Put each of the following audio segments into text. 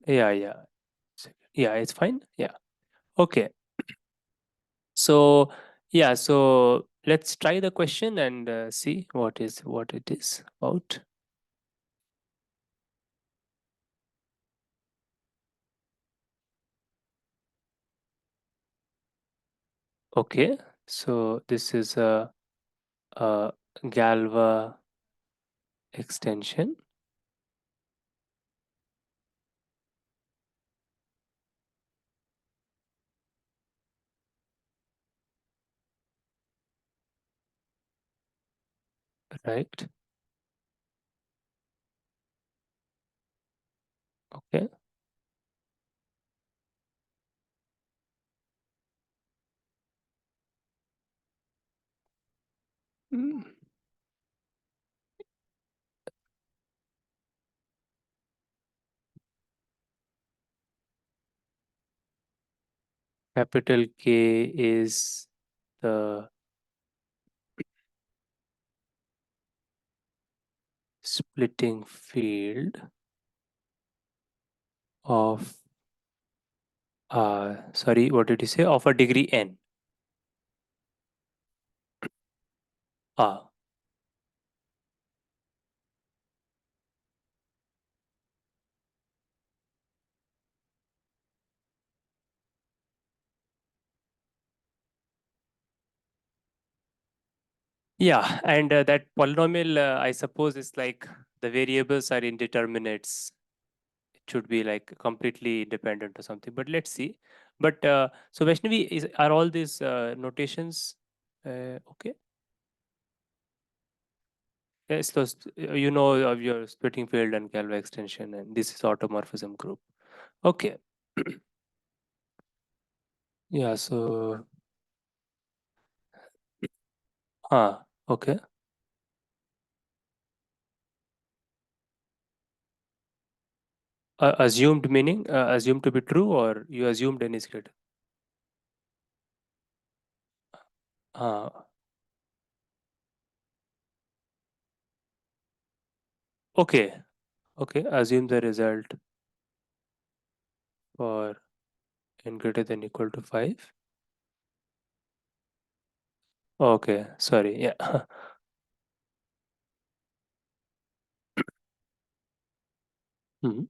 Yeah, yeah. Yeah, it's fine. Yeah. Okay. So, yeah, so let's try the question and see what it is about. Okay. So this is a Galva extension. Right? Okay. Mm. Capital K is the splitting field of sorry, what did you say? Of a degree n. Ah, yeah, and that polynomial, I suppose, is like the variables are indeterminates. It should be like completely independent or something. But let's see. But so Vaishnavi, are all these notations okay? Yes, so you know of your splitting field and Galois extension, and this is automorphism group. Okay. Yeah. So, okay. Assumed meaning assumed to be true, or you assumed n is greater. Ah, okay. Okay. Assume the result for n greater than equal to 5. Okay. Sorry. Yeah. Mhm.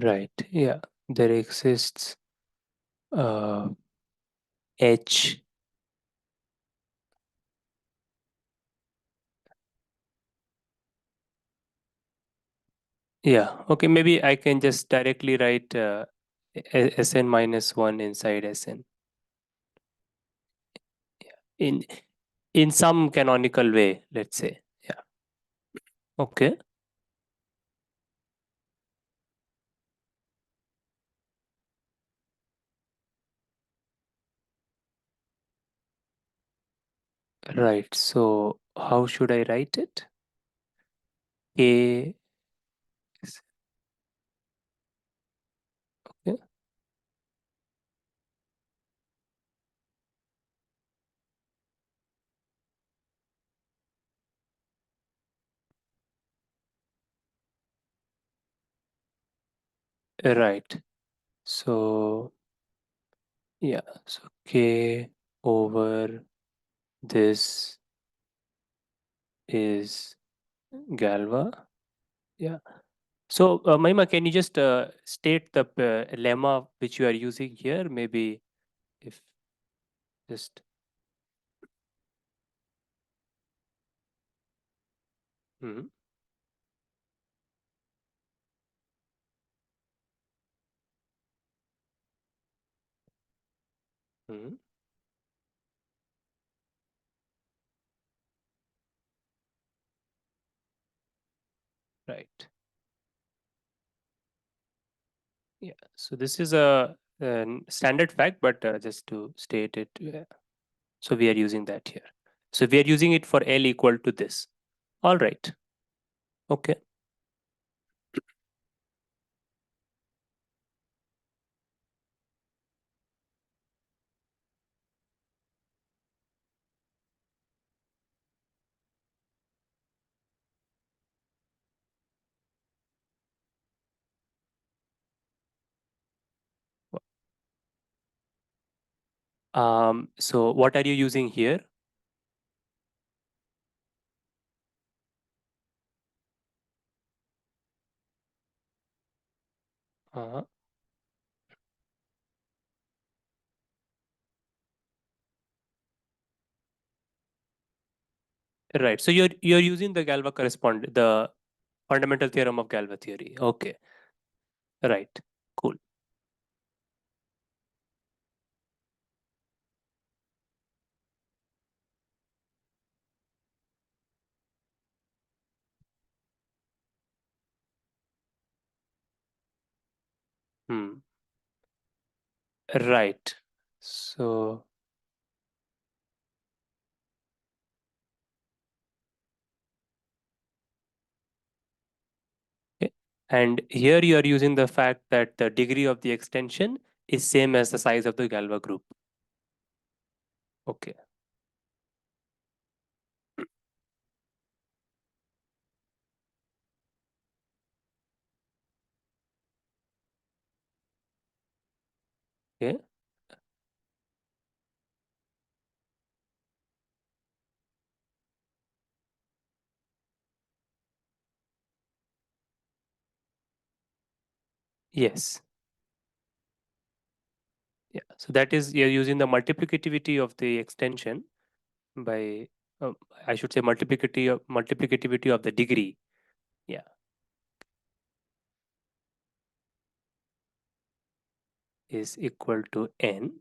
Right. Yeah. There exists uh, h. Yeah. Okay. Maybe I can just directly write Sn minus 1 inside Sn in some canonical way, let's say. Yeah. Okay. Right. So how should I write it? A. Okay. Right. So yeah. So K over this is Galva. Yeah. So Mahima, can you just state the lemma which you are using here? Maybe if just. Mhm, mhm. Right. Yeah. So this is a standard fact, but just to state it, so we are using that here. So we are using it for L equal to this. All right. Okay. So what are you using here? Uh, right. So you're using the the fundamental theorem of Galois theory. Okay. Right. Cool. Hmm. Right. So, okay. And here you are using the fact that the degree of the extension is same as the size of the Galois group. Okay. Okay. Yes. Yeah. So that is you're using the multiplicativity of the extension by I should say multiplicativity of the degree. Yeah. Is equal to n.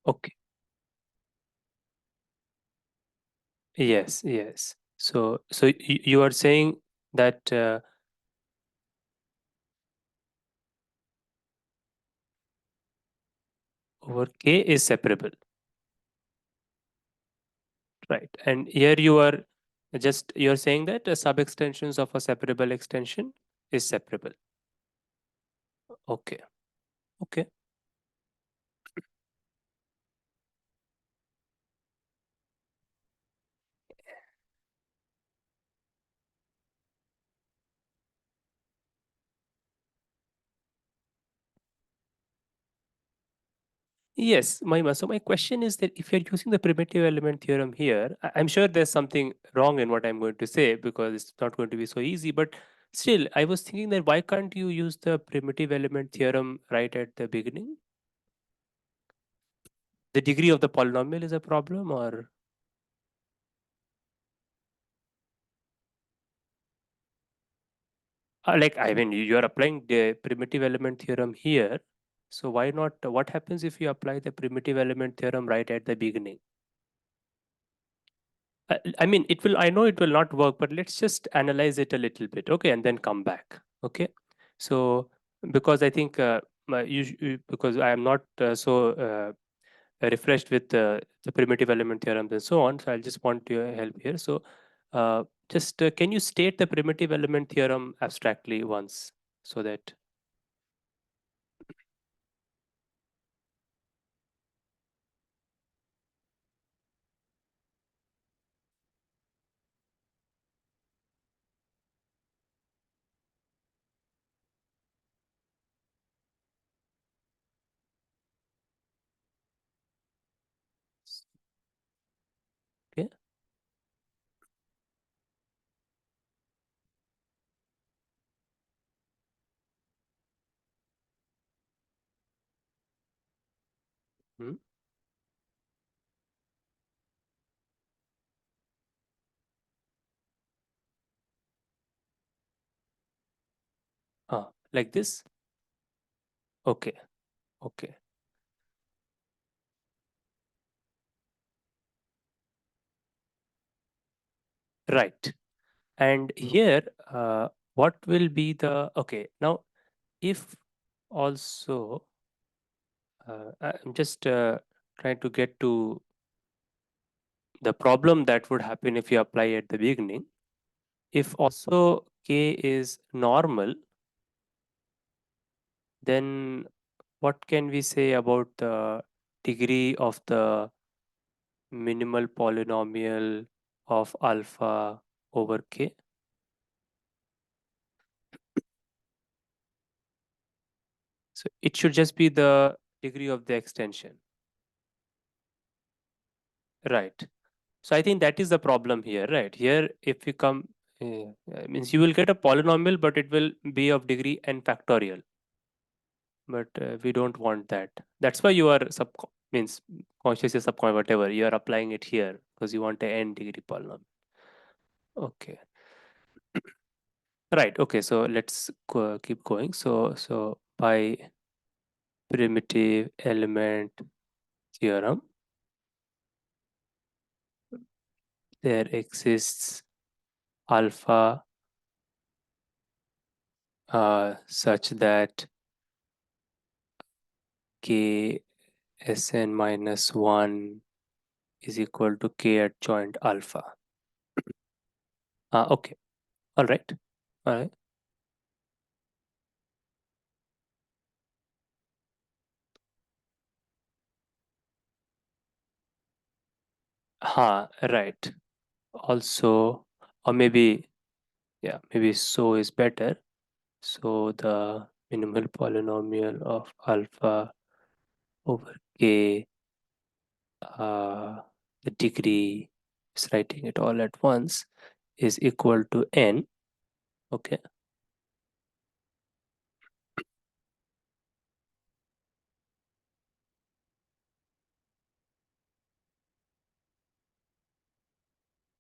Okay. Yes. Yes. So you are saying that over k is separable. Right. And here you are you're saying that sub extensions of a separable extension is separable. Okay. Okay. Yes. So my question is that if you're using the primitive element theorem here, I'm sure there's something wrong in what I'm going to say because it's not going to be so easy. But still, I was thinking that why can't you use the primitive element theorem right at the beginning? The degree of the polynomial is a problem, or like I mean, you are applying the primitive element theorem here. So why not? What happens if you apply the primitive element theorem right at the beginning? I mean, it will. I know it will not work, but let's just analyze it a little bit, okay, and then come back, okay? So because I think because I am not refreshed with the primitive element theorems and so on, so I'll just want your help here. So just can you state the primitive element theorem abstractly once, so that okay? Hmm? Like this? Okay, okay, right. And here, what will be the okay? Now, if also, I'm just trying to get to the problem that would happen if you apply at the beginning. If also k is normal, then what can we say about the degree of the minimal polynomial of alpha over k. So it should just be the degree of the extension, right? So I think that is the problem here, right? Here, if you come, means you will get a polynomial, but it will be of degree n factorial. But we don't want that. That's why you are means conscious or subconscious, whatever you are applying it here because you want a n degree polynomial. Okay, right. Okay, so let's keep going. So by primitive element theorem, there exists alpha such that k Sn minus 1 is equal to k at joint alpha. Okay, all right. All right. Right. Also, or maybe, yeah, maybe so is better. So the minimal polynomial of alpha over k, uh, the degree, is writing it all at once, is equal to n. Okay.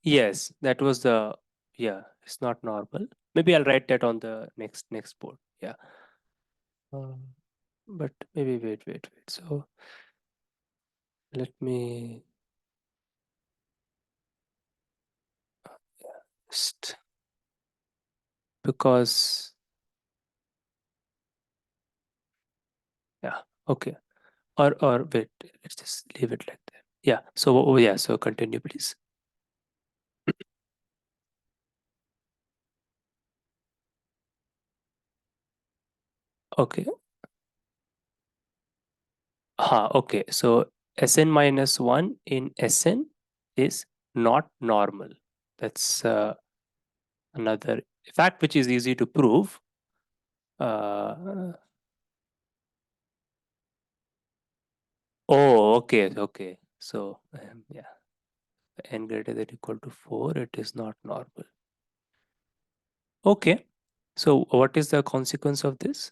Yes, that was the, yeah, it's not normal. Maybe I'll write that on the next board. Yeah. But maybe wait. So let me just, because, yeah, okay. Or wait, let's just leave it like that. Yeah. So yeah, so continue please. Okay. Okay. So Sn minus 1 in Sn is not normal. That's another fact which is easy to prove. Uh, okay. So yeah, n greater than equal to 4, it is not normal. Okay. So what is the consequence of this?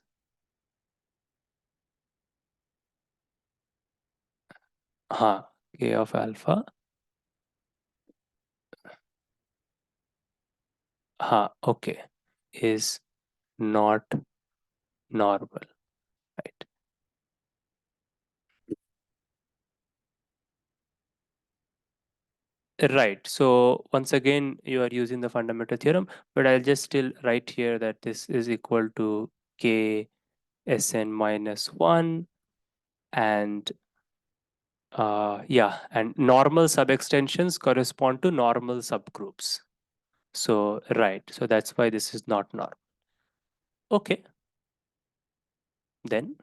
K of alpha. Okay. Is not normal, right? Right. So once again, you are using the fundamental theorem, but I'll just still write here that this is equal to k Sn minus 1 and yeah, and normal subextensions correspond to normal subgroups. So right, so that's why this is not normal. Okay, then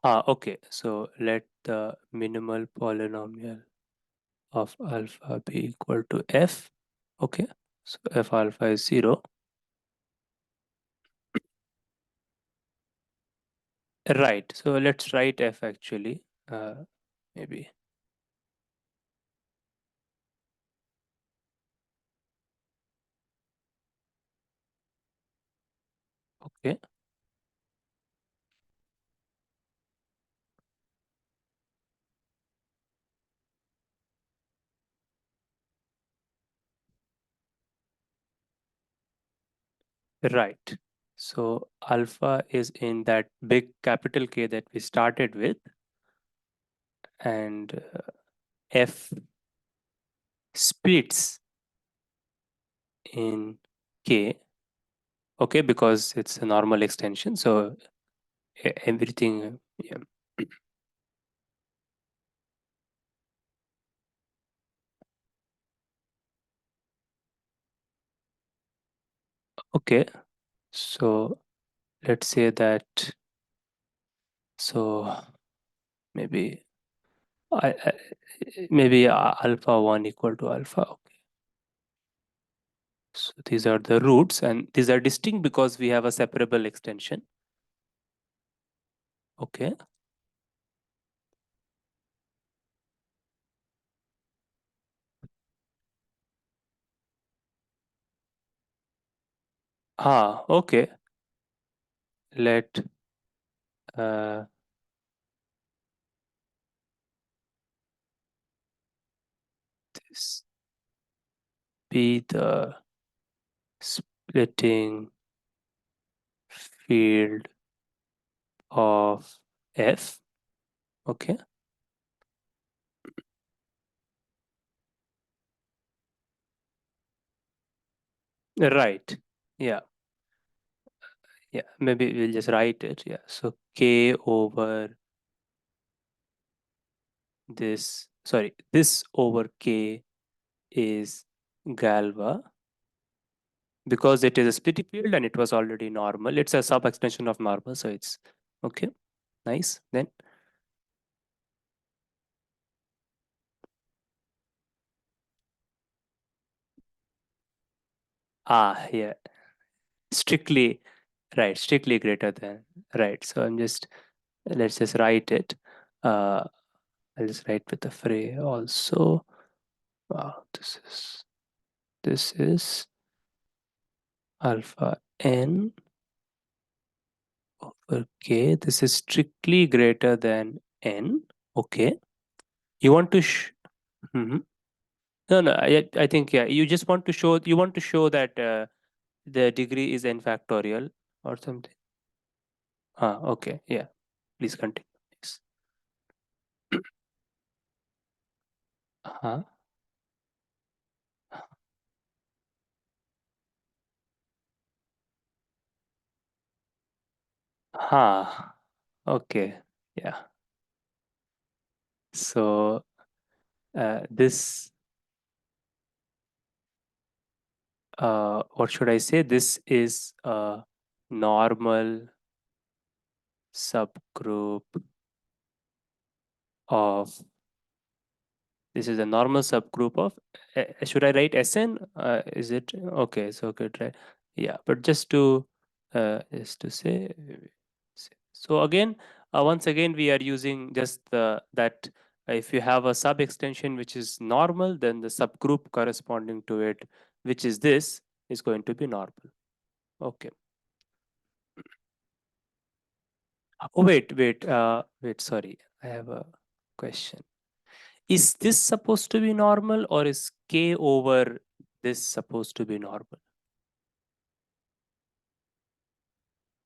okay, so let the minimal polynomial of alpha be equal to f. Okay, so f alpha is 0. Right, so let's write f actually. Maybe. Okay, right. So alpha is in that big capital K that we started with, and f splits in K. Okay, because it's a normal extension. So everything, yeah. Okay, so let's say that, so maybe I maybe alpha 1 equal to alpha. Okay. So these are the roots, and these are distinct because we have a separable extension. Okay. Okay. Let uh, this be the splitting field of F. Okay. Right. Yeah. Yeah. Maybe we'll just write it. Yeah. So K over this, sorry, this over K is Galois because it is a splitting field and it was already normal. It's a sub extension of normal. So it's okay. Nice. Then, yeah. Strictly, right. Strictly greater than, right. So let's just write it. Uh, I'll just write with the fray also. Wow, this is alpha n over k. This is strictly greater than n. Okay. You want to Mhm. No, no. I think yeah. You want to show that the degree is n factorial or something. Okay. Yeah. Please continue. Yes. Uh, okay. Yeah. So this what should I say? This is a normal subgroup of this is a normal subgroup of should I write Sn? Is it okay? So okay, try. Yeah, but just to say so again, once again we are using just that if you have a sub extension which is normal, then the subgroup corresponding to it, which is this, is going to be normal. Okay. Oh wait. Sorry, I have a question. Is this supposed to be normal or is k over this supposed to be normal?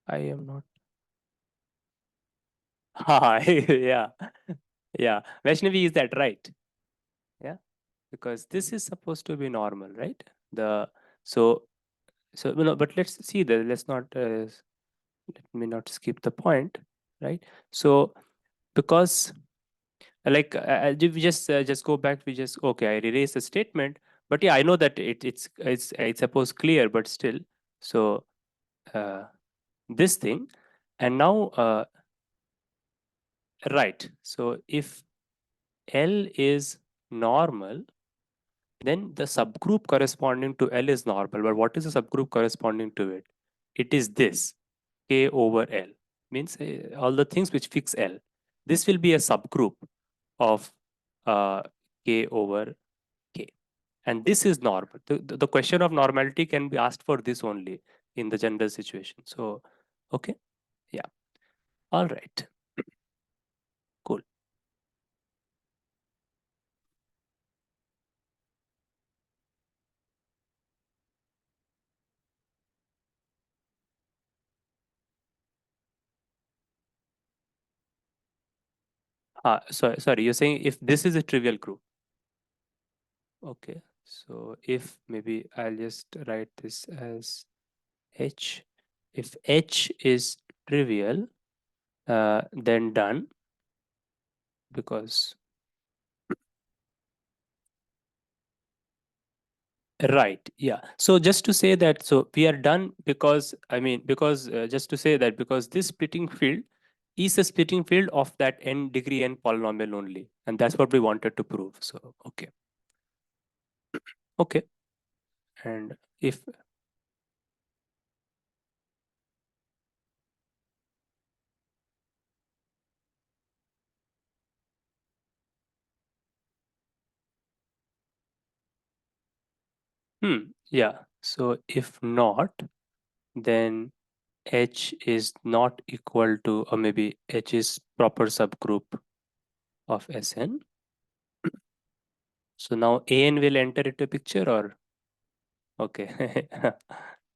I am not. Yeah, yeah. Vaishnavi, is that right? Yeah, because this is supposed to be normal, right? The so so no, but let's see that. Let's not let me not skip the point, right? So because like we just go back, we just okay, I erase the statement, but yeah, I know that it's supposed clear, but still. So uh, this thing, and now right. So if L is normal, then the subgroup corresponding to L is normal. But what is the subgroup corresponding to it? It is this K over L. Means all the things which fix L. This will be a subgroup of uh, K over K. And this is normal. The question of normality can be asked for this only in the general situation. So, okay. Yeah. All right. Cool. Sorry, you're saying if this is a trivial group. Okay. So if maybe I'll just write this as H. If H is trivial, then done because Right. Yeah. So just to say that, so we are done because, I mean, because just to say that because this splitting field is a splitting field of that n degree n polynomial only. And that's what we wanted to prove. So, okay. Okay. And if, yeah. So if not, then H is not equal to, or maybe H is proper subgroup of Sn. So now An will enter into picture or, okay.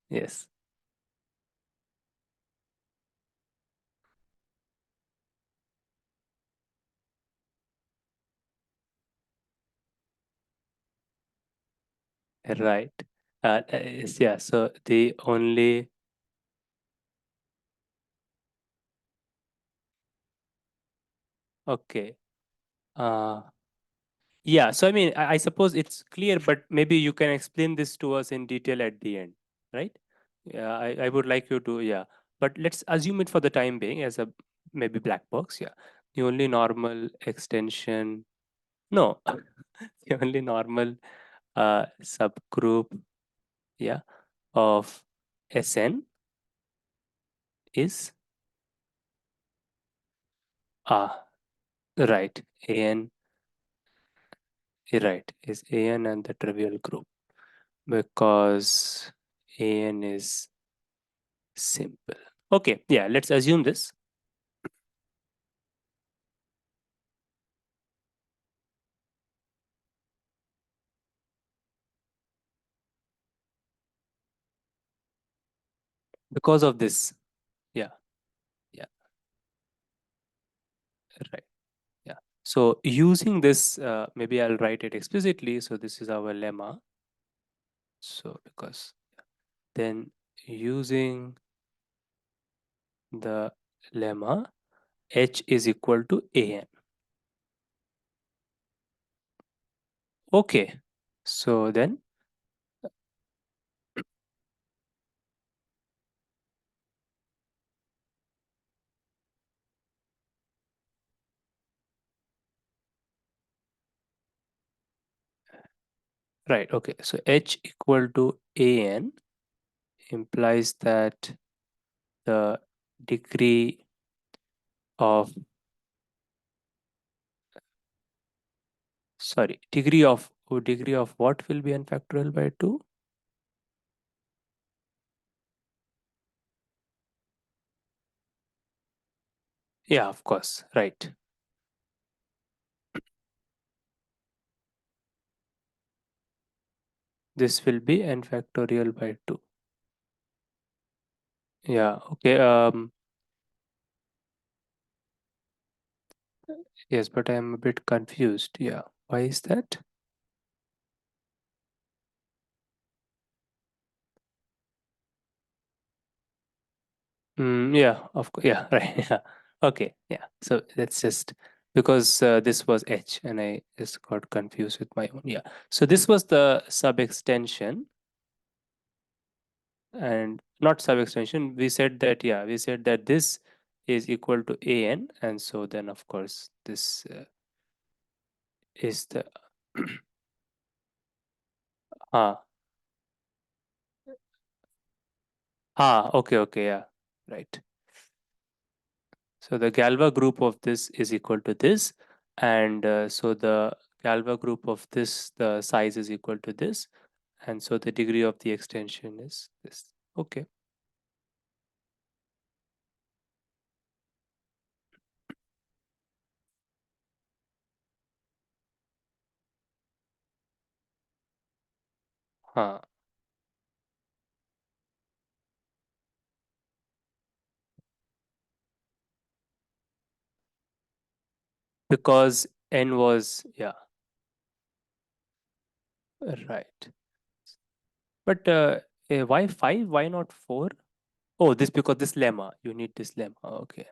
Yes. Right. Yeah. So the only, okay. Uh, yeah. So I mean, I suppose it's clear, but maybe you can explain this to us in detail at the end, right? Yeah. I would like you to, yeah. But let's assume it for the time being as a maybe black box. Yeah. The only normal extension, no, the only normal subgroup, yeah, of Sn is, ah, right. An, right, is An and the trivial group, because an is simple. Okay, yeah, let's assume this. Because of this, yeah, yeah, right, yeah. So using this, maybe I'll write it explicitly. So this is our lemma. So because then using the lemma, H is equal to An. Okay, so then, right, okay, so H equal to An implies that the degree of, sorry, degree of what will be n factorial by 2? Yeah, of course, right. This will be n factorial by 2. Yeah, okay. Yes, but I'm a bit confused. Yeah, why is that? Yeah, of course. Yeah, right. Yeah. Okay. Yeah. So that's just because this was H and I just got confused with my own. Yeah. So this was the sub extension and not sub extension. We said that, yeah, we said that this is equal to an, and so then of course this is the ah, okay, okay, yeah, right. So the Galva group of this is equal to this, and so the Galva group of this, the size is equal to this, and so the degree of the extension is this. Okay. Huh. Because n was, yeah, right. But why 5? Why not 4? Oh, this because this lemma. You need this lemma. Okay.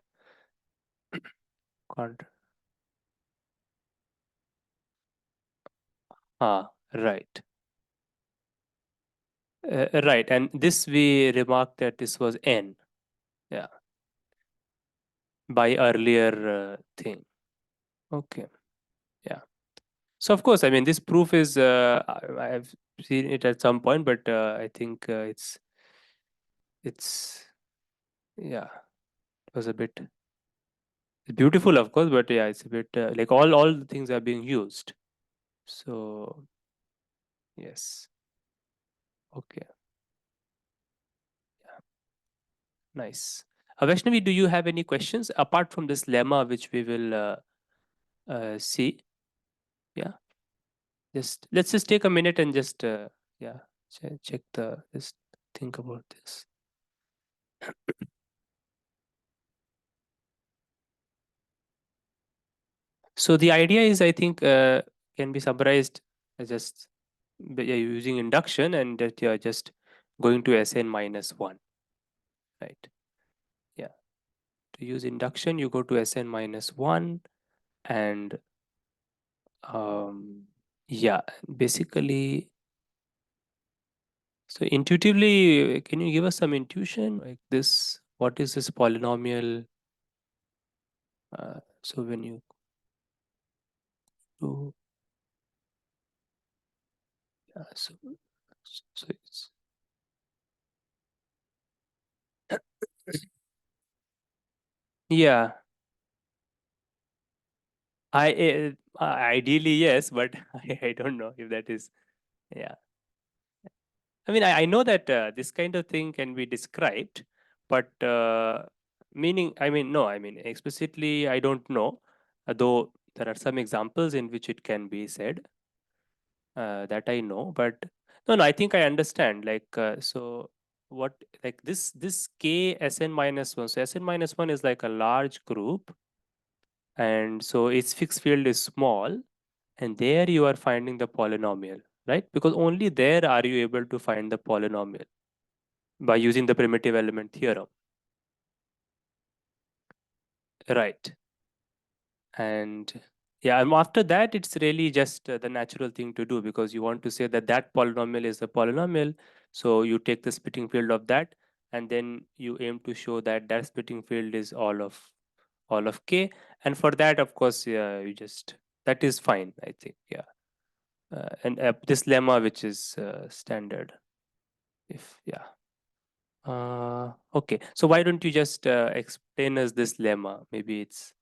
Can't. Ah, right. Right, and this we remarked that this was n, yeah, by earlier thing. Okay, yeah. So of course, I mean, this proof is I've seen it at some point, but I think it's yeah, it was a bit beautiful, of course, but yeah, it's a bit like all the things are being used. So yes, okay, yeah, nice. Vaishnavi, do you have any questions apart from this lemma, which we will see? Yeah, just let's just take a minute and just yeah, check the just think about this. So the idea is, I think, can be summarized as just yeah, using induction and that you're just going to Sn minus one, right? Yeah. To use induction, you go to Sn minus one, and yeah, basically. So intuitively, can you give us some intuition like this? What is this polynomial? So when you do, so it's yeah. Ideally yes, but I don't know if that is yeah. I mean, I know that this kind of thing can be described, but meaning, I mean, no, I mean, explicitly, I don't know, though there are some examples in which it can be said that I know, but no, no, I think I understand. Like, so what, like this K Sn minus one, so Sn minus one is like a large group, and so its fixed field is small, and there you are finding the polynomial, right? Because only there are you able to find the polynomial by using the primitive element theorem, right? And yeah, and after that it's really just the natural thing to do, because you want to say that that polynomial is the polynomial, so you take the splitting field of that, and then you aim to show that that splitting field is all of k, and for that, of course, yeah, you just, that is fine, I think, yeah. And this lemma, which is standard, if yeah. Okay, so why don't you just explain us this lemma? Maybe it's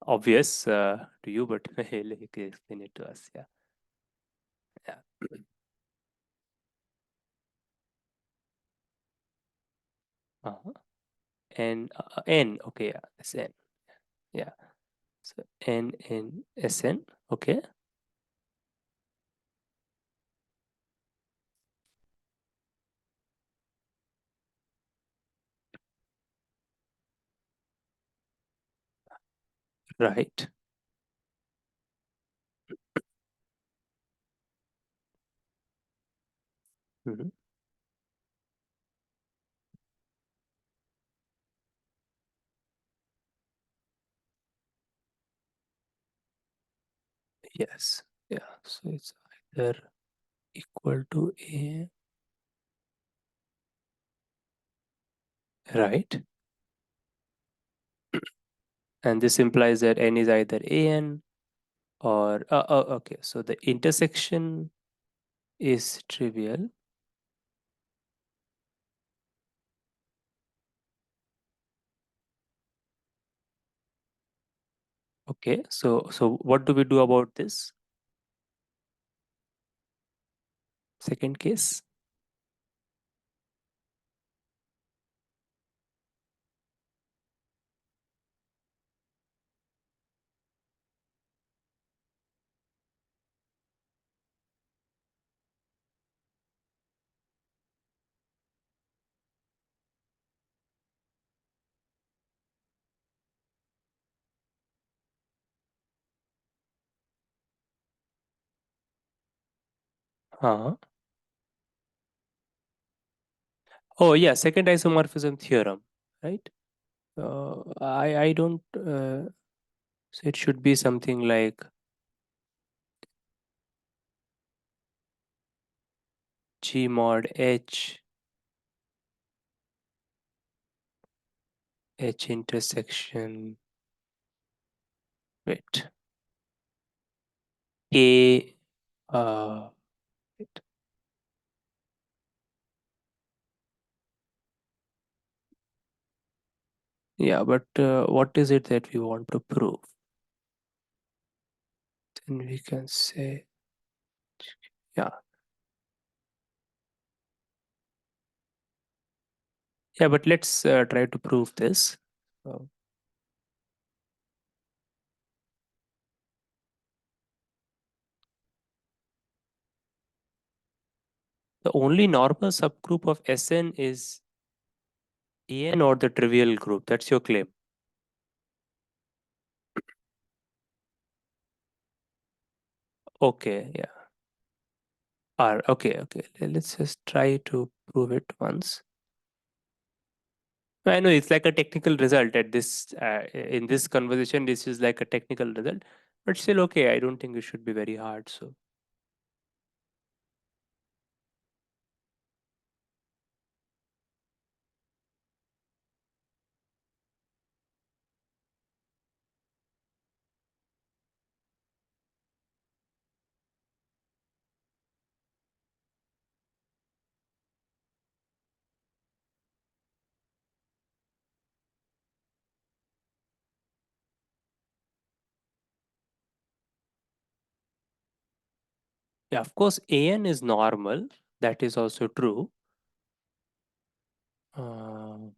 obvious to you, but you can explain it to us. Yeah, yeah. Uh-huh. N. Okay, yeah, that's N. Yeah. So N Sn. Okay. Right. Mhm. Yes. Yeah. So it's either equal to A. Right. And this implies that N is either An or okay. So the intersection is trivial. Okay. So what do we do about this second case? Uh-huh. Oh yeah, second isomorphism theorem, right? I don't. So it should be something like G mod H intersection, wait, K, wait. Yeah, but what is it that we want to prove? Then we can say, yeah, yeah, but let's try to prove this. So the only normal subgroup of Sn is En or the trivial group. That's your claim. Okay, yeah. R. Okay, okay. Let's just try to prove it once. I know it's like a technical result at this in this conversation. This is like a technical result, but still okay. I don't think it should be very hard. So yeah, of course, An is normal. That is also true. Uh,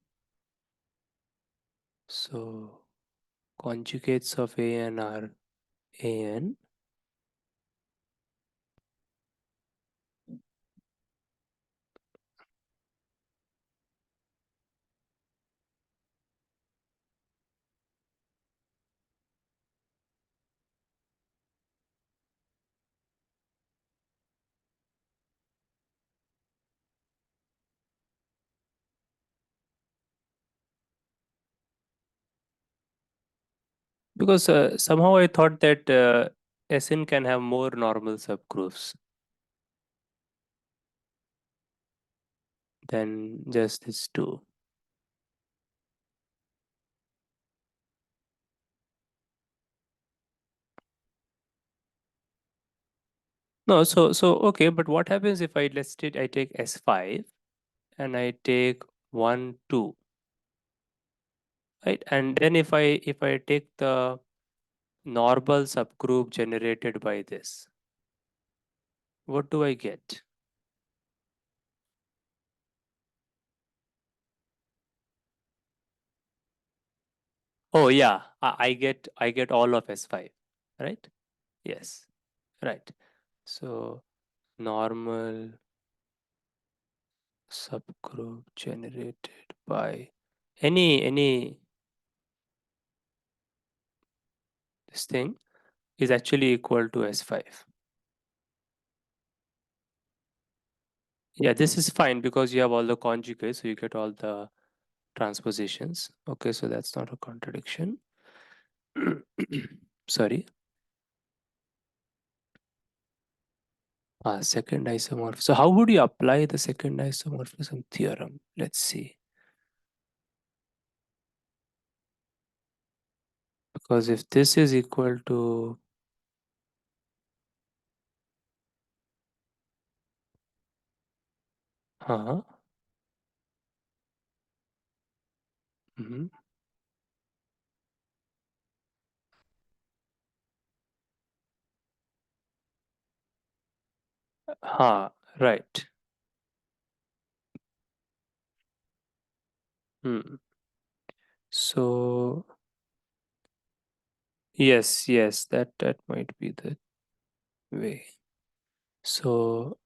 so conjugates of An are An. Because somehow I thought that Sn can have more normal subgroups than just these two. No, so okay, but what happens if I take S5 and I take 1, 2, right? And then if I take the normal subgroup generated by this, what do I get? Oh yeah, I get all of S5, right? Yes, right. So normal subgroup generated by any this thing is actually equal to S5. Yeah, this is fine because you have all the conjugates, so you get all the transpositions. Okay, so that's not a contradiction. Sorry. Second isomorphism. So how would you apply the second isomorphism theorem? Let's see. Because if this is equal to uh, mhm. Right. Hmm. So yes, that might be the way. So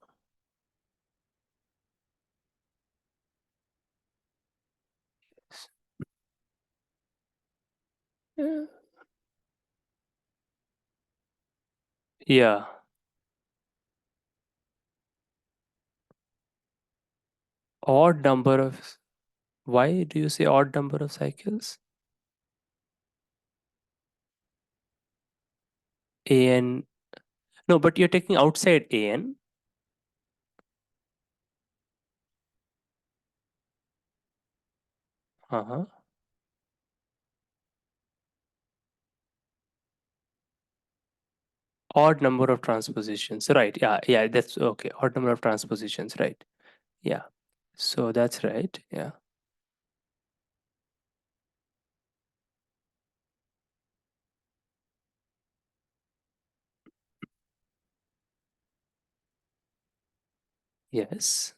uh, yeah, odd number of. Why do you say odd number of cycles? An. No, but you're taking outside An. Uh-huh. Odd number of transpositions. Right. Yeah. Yeah. That's okay. Odd number of transpositions. Right. Yeah. So that's right. Yeah. Yes.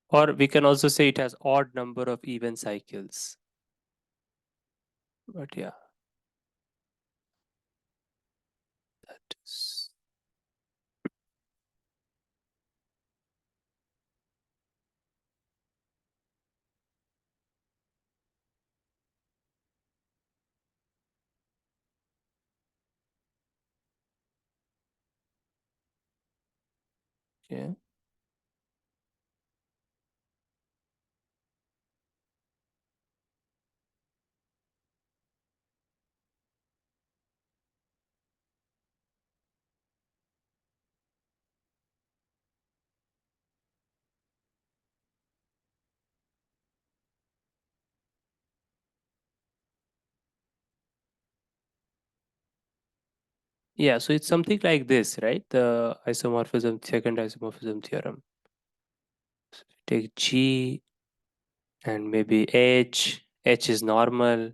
Or we can also say it has odd number of even cycles. But yeah, that is okay. Yeah, so it's something like this, right? The isomorphism, second isomorphism theorem. So take G and maybe H. H is normal.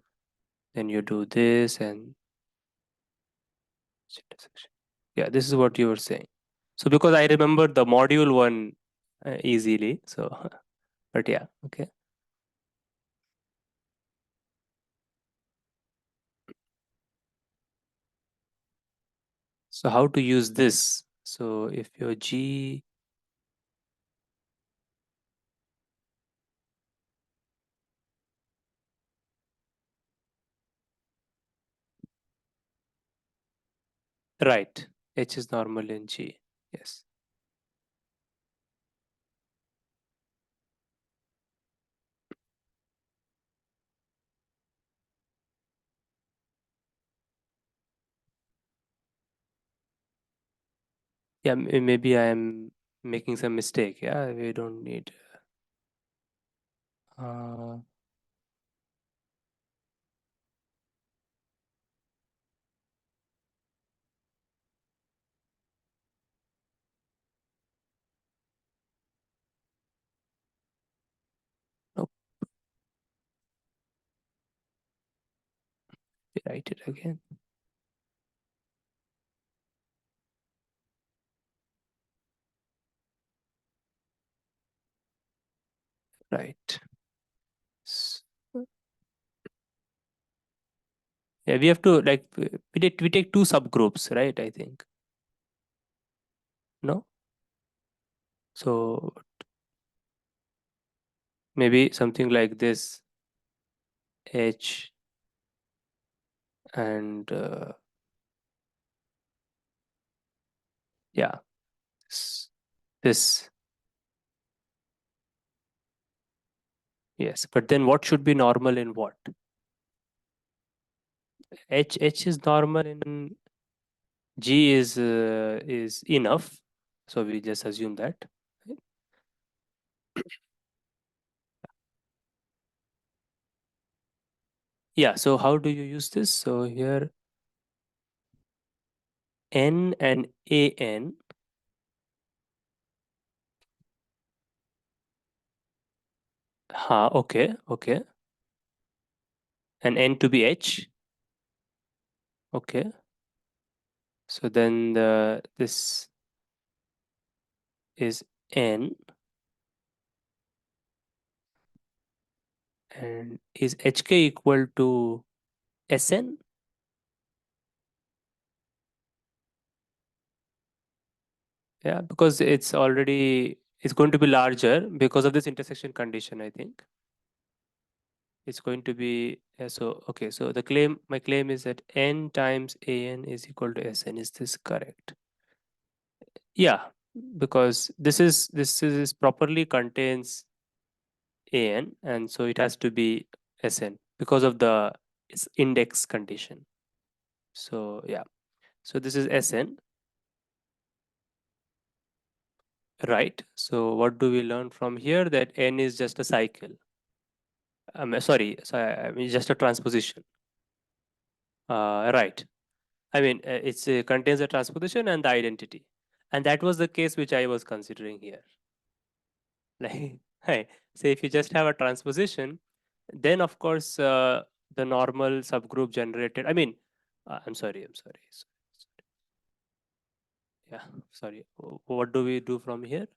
Then you do this and yeah, this is what you were saying. So because I remember the module one easily, so but yeah, okay. So how to use this? So if your G, right, H is normal in G. Yes. Yeah, maybe I am making some mistake. Yeah, we don't need. Uh, Nope, write it again. Right. S- Yeah, we have to like we take two subgroups, right? I think. No. So maybe something like this H and yeah, s- this yes. But then what should be normal in what? H is normal in G is enough. So we just assume that. Yeah. So how do you use this? So here N and AN. Ha. Okay. Okay. And N to be H. Okay. So then this is n, and is hk equal to Sn? Yeah, because it's going to be larger because of this intersection condition, I think. It's going to be so okay. So my claim is that n times an is equal to Sn. Is this correct? Yeah, because this is properly contains an, and so it has to be Sn because of the its index condition. So yeah, so this is Sn, right? So what do we learn from here? That n is just a cycle. Sorry, I mean just a transposition. Right. I mean, it's contains the transposition and the identity, and that was the case which I was considering here. Like, hey, say if you just have a transposition, then of course the normal subgroup generated. I mean, I'm sorry. Yeah, sorry. What do we do from here?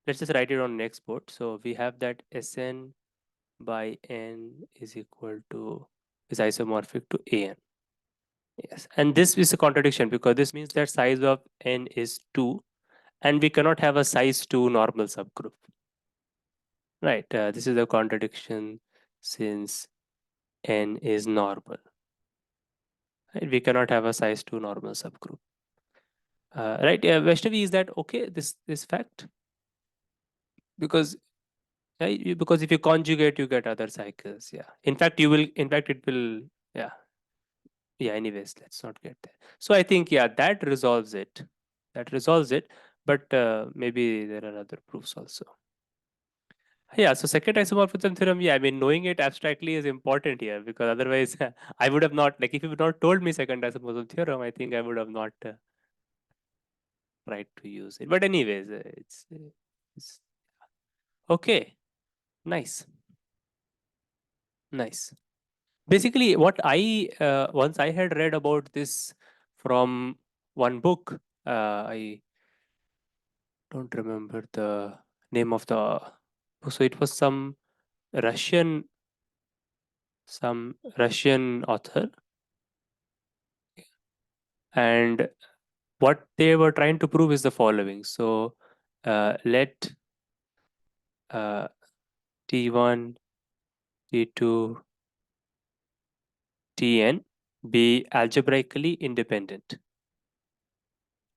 Let's just write it on next board. So we have that Sn by n is equal to is isomorphic to an. Yes, and this is a contradiction because this means that size of n is 2 and we cannot have a size 2 normal subgroup, right? This is a contradiction since n is normal, right? We cannot have a size 2 normal subgroup, right? Vaishnavi, is that okay, this fact? Because because if you conjugate you get other cycles. Yeah, in fact it will. Yeah, yeah, anyways, let's not get there. So I think, yeah, that resolves it, but maybe there are other proofs also. Yeah, so second isomorphism theorem, yeah, I mean, knowing it abstractly is important here because otherwise I would have not, like, if you would not told me second isomorphism theorem, I think I would have not tried to use it. But anyways, it's okay. Nice, nice. Basically, what I once I had read about this from one book. I don't remember the name of the. So it was Russian, some Russian author, and what they were trying to prove is the following. So let T1, T2, Tn be algebraically independent.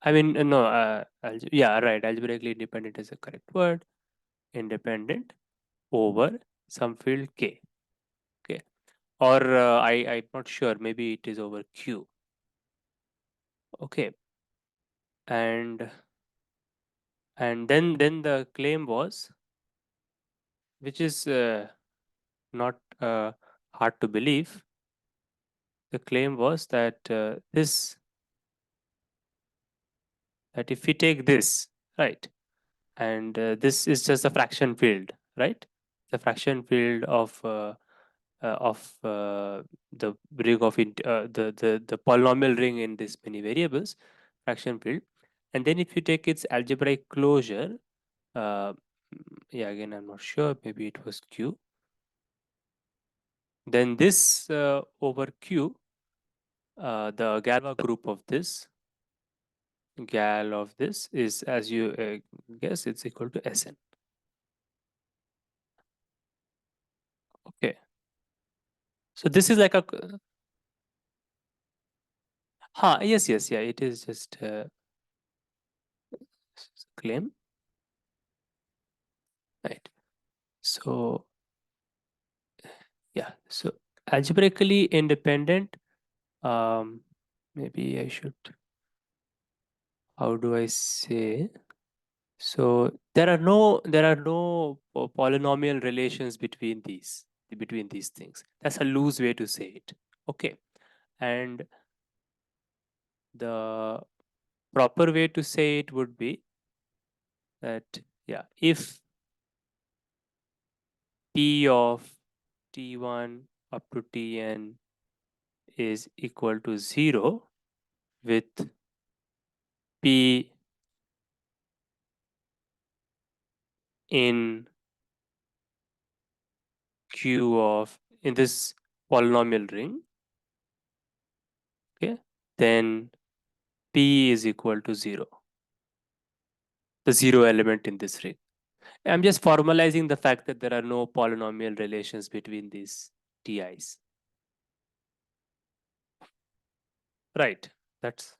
I mean, no, yeah, right. Algebraically independent is the correct word. Independent over some field K. Okay. Or I'm not sure. Maybe it is over Q. Okay. And then the claim was, which is not hard to believe. The claim was that that if we take this, right, and this is just a fraction field, right, the fraction field of the ring of the polynomial ring in this many variables, fraction field, and then if you take its algebraic closure, uh, yeah, again I'm not sure, maybe it was Q, then this over Q, the Galois group of this gal of this is, as you guess, it's equal to Sn. Okay, so this is like a yes, yeah, it is just claim, right? So yeah, so algebraically independent, um maybe I should, how do I say, so there are no polynomial relations between these things. That's a loose way to say it. Okay, and the proper way to say it would be that, yeah, if P of T1 up to Tn is equal to 0 with P in Q of in this polynomial ring, okay, then P is equal to 0, the zero element in this ring. I'm just formalizing the fact that there are no polynomial relations between these TIs. Right. That's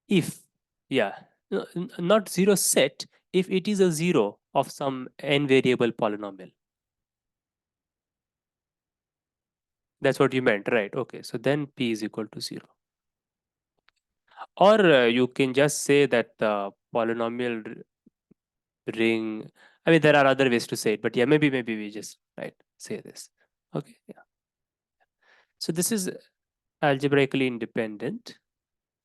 if, yeah, not zero set, if it is a zero of some n variable polynomial. That's what you meant, right? Okay. So then P is equal to 0. Or you can just say that the polynomial ring. I mean, there are other ways to say it, but yeah, maybe we just right say this. Okay, yeah. So this is algebraically independent,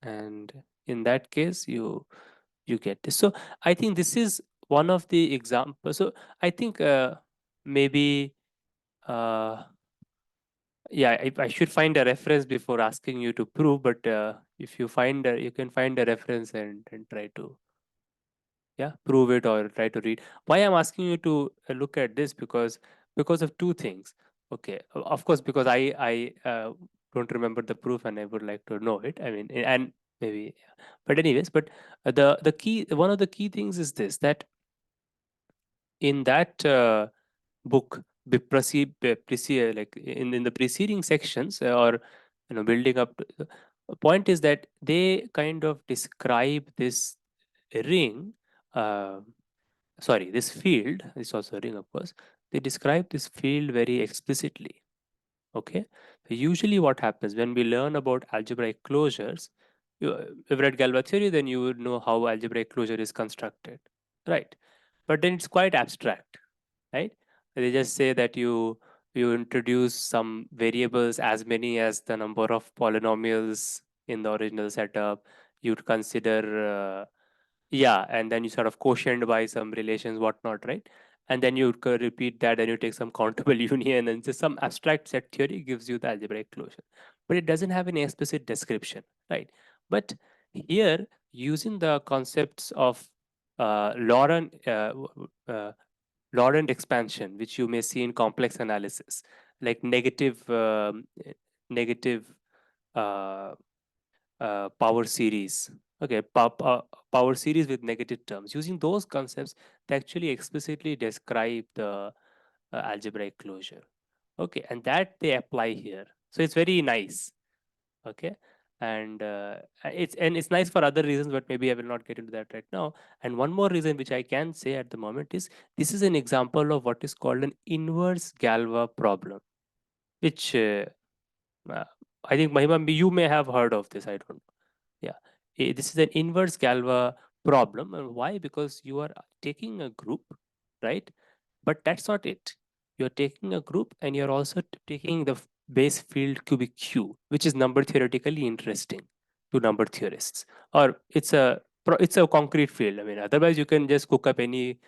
and in that case, you get this. So I think this is one of the examples. So I think maybe yeah, I should find a reference before asking you to prove. But if you find you can find a reference and try to yeah prove it or try to read. Why I'm asking you to look at this, because of two things. Okay, of course, because I don't remember the proof and I would like to know it. I mean, and maybe yeah. But anyways, but the key, one of the key things is this, that in that book like in the preceding sections, or building up to, the point is that they kind of describe this ring, uh, sorry, this field is also a ring, of course. They describe this field very explicitly. Okay, so usually what happens when we learn about algebraic closures, you've read Galois theory, then you would know how algebraic closure is constructed, right? But then it's quite abstract, right? They just say that you introduce some variables, as many as the number of polynomials in the original setup. You'd consider yeah, and then you sort of quotient by some relations, whatnot, right? And then you repeat that, and you take some countable union, and just some abstract set theory gives you the algebraic closure. But it doesn't have any explicit description, right? But here, using the concepts of Laurent expansion, which you may see in complex analysis, like negative uh, power series. Okay, power series with negative terms. Using those concepts, they actually explicitly describe the algebraic closure. Okay, and that they apply here. So it's very nice. Okay, and it's nice for other reasons, but maybe I will not get into that right now. And one more reason which I can say at the moment is this is an example of what is called an inverse Galois problem, which uh, I think Mahima, you may have heard of this. I don't know. Yeah, this is an inverse Galois problem. And why? Because you are taking a group, right? But that's not it. You're taking a group and you're also taking the base field cubic Q, which is number theoretically interesting to number theorists. Or it's a concrete field. I mean, otherwise you can just cook up any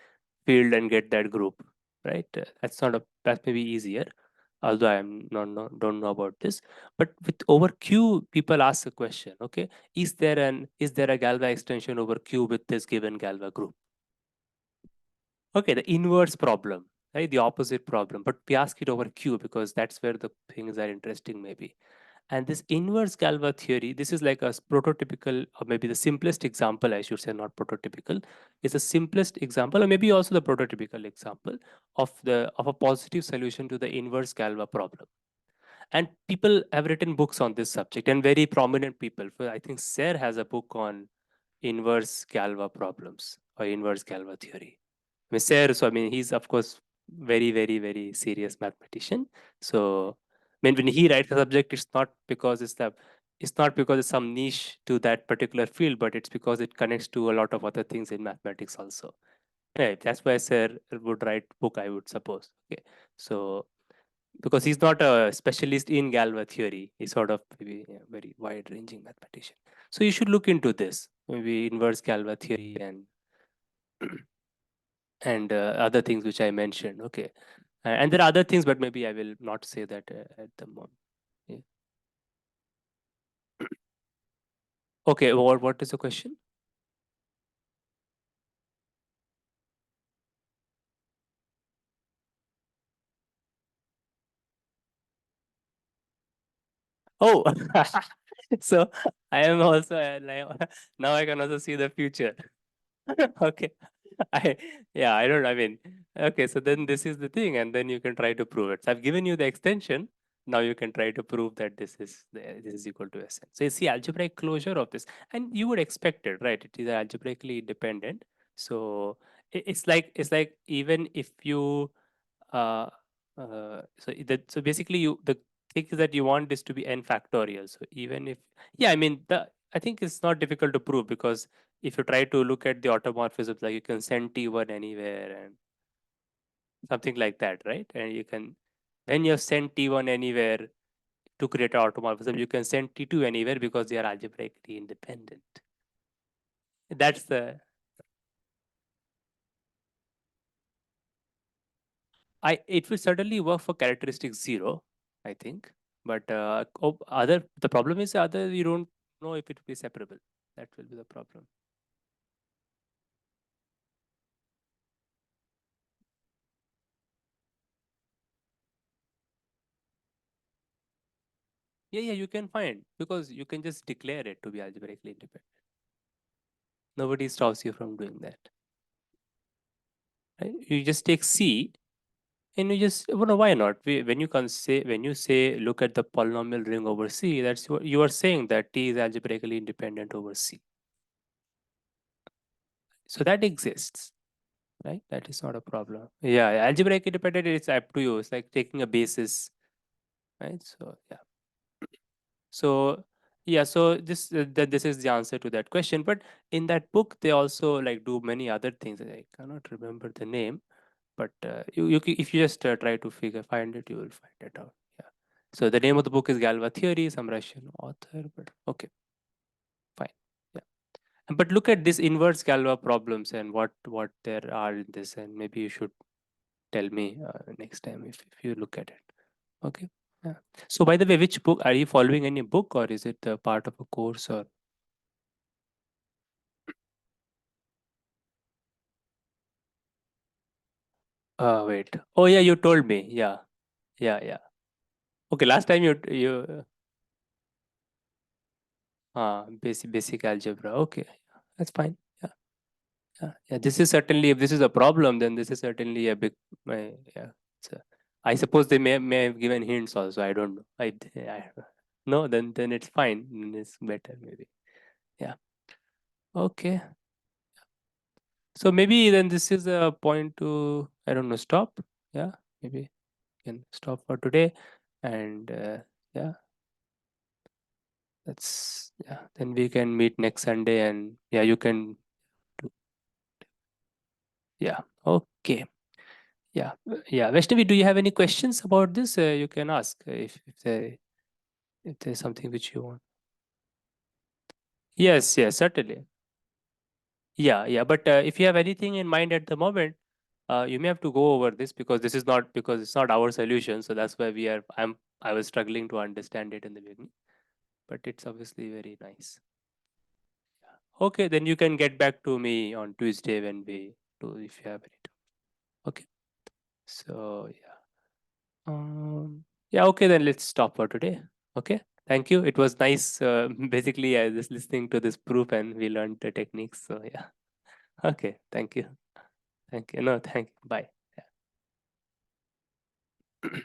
field and get that group, right? That's not a that may be easier. Although I'm not no, don't know about this, but with over Q, people ask a question. Okay, is there a Galois extension over Q with this given Galois group? Okay, the inverse problem, right? The opposite problem, but we ask it over Q because that's where the things are interesting, maybe. And this inverse Galois theory, this is like a prototypical, or maybe the simplest example, I should say, not prototypical, is the simplest example, or maybe also the prototypical example of a positive solution to the inverse Galois problem. And people have written books on this subject, and very prominent people. I think Serre has a book on inverse Galois problems or inverse Galois theory. Serre, so I mean, he's of course very serious mathematician. So I mean, when he writes a subject, it's not because it's some niche to that particular field, but it's because it connects to a lot of other things in mathematics also. Right, that's why Serre would write book, I would suppose. Okay, so because he's not a specialist in Galois theory, he's sort of maybe a very wide-ranging mathematician. So you should look into this, maybe inverse Galois theory and other things which I mentioned. Okay, and there are other things, but maybe I will not say that at the moment. Yeah. Okay, what is the question? Oh, so I am also now I can also see the future. Okay. I yeah, I don't I mean, okay, so then this is the thing, and then you can try to prove it. So I've given you the extension. Now you can try to prove that this is equal to Sn. So you see algebraic closure of this, and you would expect it, right? It is algebraically independent. So it's like even if you so basically the thing is that you want this to be n factorial. So even if yeah, I mean the I think it's not difficult to prove because if you try to look at the automorphisms, like you can send T1 anywhere and something like that, right? And you can when you send T1 anywhere to create an automorphism, you can send T2 anywhere because they are algebraically independent. That's the I it will certainly work for characteristic zero, I think. But other the problem is other you don't know if it will be separable. That will be the problem. Yeah, yeah, you can find because you can just declare it to be algebraically independent. Nobody stops you from doing that. Right? You just take C and you just well, no, why not? When you can say when you say look at the polynomial ring over C, that's what you are saying that T is algebraically independent over C. So that exists. Right? That is not a problem. Yeah, algebraic independent it's up to you. It's like taking a basis, right? So yeah. So yeah, so this is the answer to that question. But in that book, they also like do many other things. I cannot remember the name, but if you just try to find it, you will find it out. Yeah. So the name of the book is Galois Theory, some Russian author. But okay, fine. Yeah. But look at this inverse Galois problems and what there are in this, and maybe you should tell me next time if you look at it. Okay. Yeah. So by the way, which book are you following? Any book or is it part of a course or? Wait. Oh yeah, you told me. Yeah, yeah, yeah. Okay, last time you basic algebra. Okay, that's fine. Yeah, yeah, yeah. This is certainly if this is a problem, then this is certainly a big. Yeah. So I suppose they may have given hints also. I don't know. I no. Then it's fine. Then it's better maybe. Yeah. Okay. So maybe then this is a point to I don't know stop. Yeah, maybe can stop for today, and yeah, that's yeah. Then we can meet next Sunday, and yeah, you can do yeah. Okay, yeah, yeah. Vaishnavi, do you have any questions about this? You can ask if there's something which you want. Yes, yes, certainly. Yeah, yeah. But if you have anything in mind at the moment, you may have to go over this because this is not because it's not our solution. So that's why we are. I was struggling to understand it in the beginning, but it's obviously very nice. Okay, then you can get back to me on Tuesday when we do if you have any. Okay. So yeah. Yeah. Okay, then let's stop for today. Okay. Thank you. It was nice. Basically, I was listening to this proof and we learned the techniques. So yeah. Okay. Thank you. Thank you. No, thank you. Bye. Yeah.